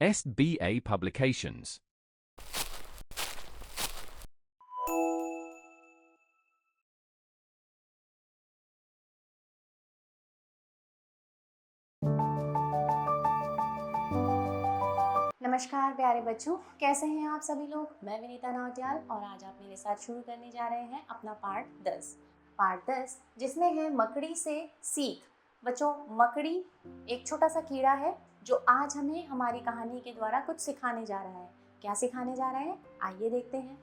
SBA Publications. नमस्कार प्यारे बच्चों, कैसे हैं आप सभी लोग। मैं विनीता नौटियाल और आज आप मेरे साथ शुरू करने जा रहे हैं अपना पार्ट 10 जिसमें है मकड़ी से सीख। बच्चों, मकड़ी एक छोटा सा कीड़ा है जो आज हमें हमारी कहानी के द्वारा कुछ सिखाने जा रहा है। क्या सिखाने जा रहा है, आइए देखते हैं।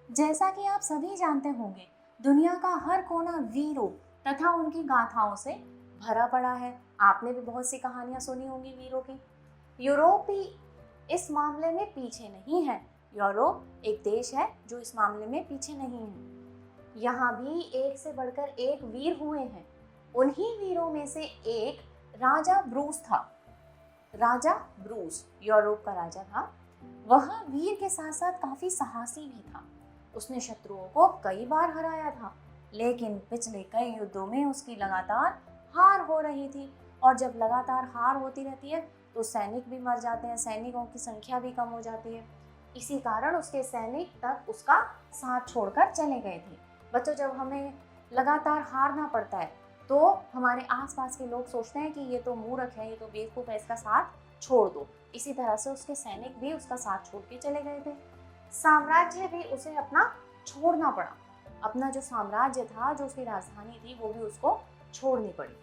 जैसा कि आप सभी जानते होंगे, दुनिया का हर कोना वीरों तथा उनकी गाथाओं से भरा पड़ा है। आपने भी बहुत सी कहानियां सुनी होंगी वीरों की। यूरोप भी इस मामले में पीछे नहीं है। यूरोप एक देश है जो इस मामले में पीछे नहीं है। यहाँ भी एक से बढ़कर एक वीर हुए हैं। उन्हीं वीरों में से एक राजा ब्रूस था। राजा ब्रूस यूरोप का राजा था। वह वीर के साथ साथ काफी साहसी भी था। उसने शत्रुओं को कई बार हराया था, लेकिन पिछले कई युद्धों में उसकी लगातार हार हो रही थी। और जब लगातार हार होती रहती है तो सैनिक भी मर जाते हैं, सैनिकों की संख्या भी कम हो जाती है। इसी कारण उसके सैनिक तक उसका साथ छोड़कर चले गए थे। बच्चों, जब हमें लगातार हारना पड़ता है तो हमारे आसपास के लोग सोचते हैं कि ये तो मूर्ख है, ये तो बेवकूफ़ है, इसका साथ छोड़ दो। इसी तरह से उसके सैनिक भी उसका साथ छोड़ के चले गए थे। साम्राज्य भी उसे अपना छोड़ना पड़ा। अपना जो साम्राज्य था, जो उसकी राजधानी थी, वो भी उसको छोड़नी पड़ी।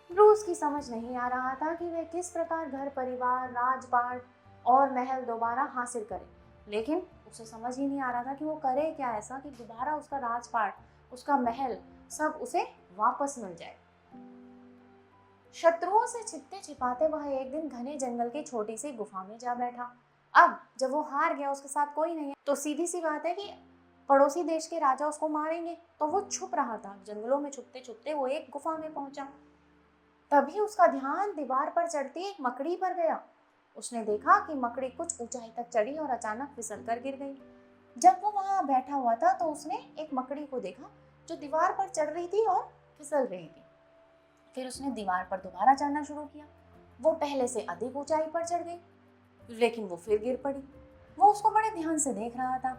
ब्रूस की समझ नहीं आ रहा था कि वह किस प्रकार घर परिवार, राजपाट और महल दोबारा हासिल करे। लेकिन उसे समझ ही नहीं आ रहा था कि वो करे क्या ऐसा कि दोबारा उसका राजपाट, उसका महल सब उसे वापस मिल जाए। शत्रुओं से छिपते छिपाते वह एक दिन घने जंगल की छोटी सी गुफा में जा बैठा। अब जब वो हार गया, उसके साथ कोई नहीं है, तो सीधी सी बात है कि पड़ोसी देश के राजा उसको मारेंगे। तो वो छुप रहा था। जंगलों में छुपते छुपते वो एक गुफा में पहुंचा। तभी उसका ध्यान दीवार पर चढ़ती एक मकड़ी पर गया। उसने देखा कि मकड़ी कुछ ऊंचाई तक चढ़ी और अचानक फिसल कर गिर गई। जब वो वहां बैठा हुआ था तो उसने एक मकड़ी को देखा जो दीवार पर चढ़ रही थी और फिसल रही थी। फिर उसने दीवार पर दोबारा चढ़ना शुरू किया। वो पहले से अधिक ऊंचाई पर चढ़ गई, लेकिन वो फिर गिर पड़ी। वो उसको बड़े ध्यान से देख रहा था।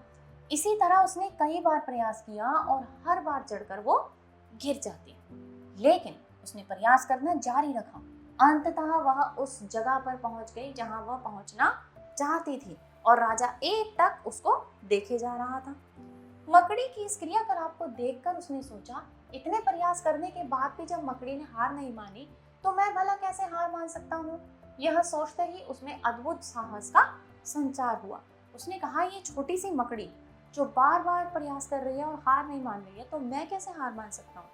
इसी तरह उसने कई बार प्रयास किया और हर बार चढ़कर वो गिर जाती, लेकिन उसने प्रयास करना जारी रखा। अंततः वह उस जगह पर पहुंच गई जहां वह पहुंचना चाहती थी और राजा एकटक उसको देखे जा रहा था। मकड़ी की इस क्रियाकलाप को देखकर उसने सोचा, इतने प्रयास करने के बाद भी जब मकड़ी ने हार नहीं मानी तो मैं भला कैसे हार मान सकता हूँ। यह सोचते ही उसमें अद्भुत साहस का संचार हुआ। उसने कहा, ये छोटी सी मकड़ी जो बार बार प्रयास कर रही है और हार नहीं मान रही है, तो मैं कैसे हार मान सकता हूँ।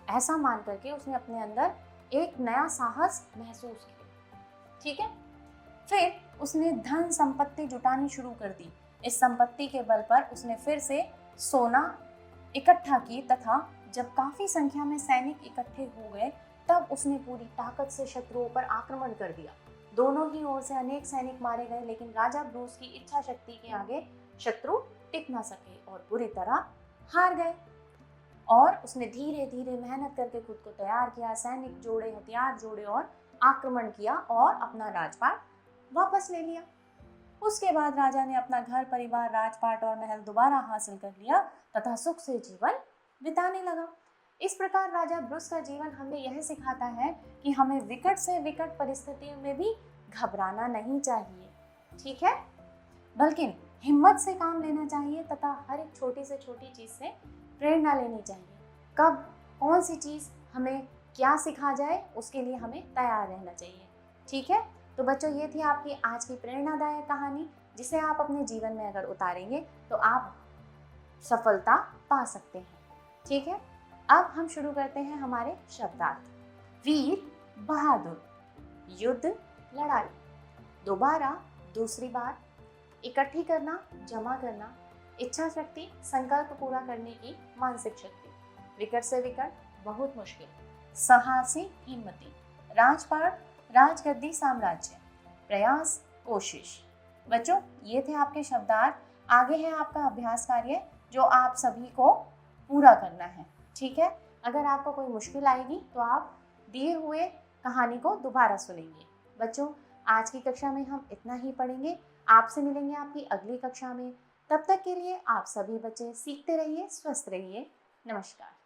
ऐसा मान करके उसने अपने अंदर एक नया साहस महसूस किया। ठीक है, फिर उसने धन संपत्ति जुटानी शुरू कर दी। इस संपत्ति के बल पर उसने फिर से सोना इकट्ठा की तथा जब काफी संख्या में सैनिक इकट्ठे हो गए तब उसने पूरी ताकत से शत्रुओं पर आक्रमण कर दिया। दोनों ही ओर से अनेक सैनिक मारे गए, लेकिन राजा ब्रूस की इच्छा शक्ति के आगे शत्रु टिक ना सके और बुरी तरह हार गए। और उसने धीरे धीरे मेहनत करके खुद को तैयार किया, सैनिक जोड़े, हथियार जोड़े और आक्रमण किया और अपना राजपाट वापस ले लिया। उसके बाद राजा ने अपना घर परिवार, राजपाट और महल दोबारा हासिल कर लिया तथा सुख से जीवन बिताने लगा। इस प्रकार राजा ब्रूस का जीवन हमें यह सिखाता है कि हमें विकट से विकट परिस्थितियों में भी घबराना नहीं चाहिए, ठीक है, बल्कि हिम्मत से काम लेना चाहिए तथा हर एक छोटी से छोटी चीज से प्रेरणा लेनी चाहिए। कब कौन सी चीज़ हमें क्या सिखा जाए, उसके लिए हमें तैयार रहना चाहिए। ठीक है, तो बच्चों, ये थी आपकी आज की प्रेरणादायक कहानी, जिसे आप अपने जीवन में अगर उतारेंगे तो आप सफलता पा सकते हैं। ठीक है, अब हम शुरू करते हैं हमारे शब्दार्थ। वीर, बहादुर, युद्ध, लड़ाई, दोबारा, दूसरी बार, इकट्ठी करना, जमा करना, इच्छा शक्ति, संकल्प पूरा करने की मानसिक शक्ति, विकट से विकट, बहुत मुश्किल, साहसी, हिम्मती, राजपाट, राजगद्दी, साम्राज्य, प्रयास, कोशिश। बच्चों, ये थे आपके शब्दार्थ। आगे है आपका अभ्यास कार्य जो आप सभी को पूरा करना है। ठीक है, अगर आपको कोई मुश्किल आएगी तो आप दिए हुए कहानी को दोबारा सुनेंगे। बच्चों, आज की कक्षा में हम इतना ही पढ़ेंगे। आपसे मिलेंगे आपकी अगली कक्षा में। तब तक के लिए आप सभी बच्चे सीखते रहिए, स्वस्थ रहिए। नमस्कार।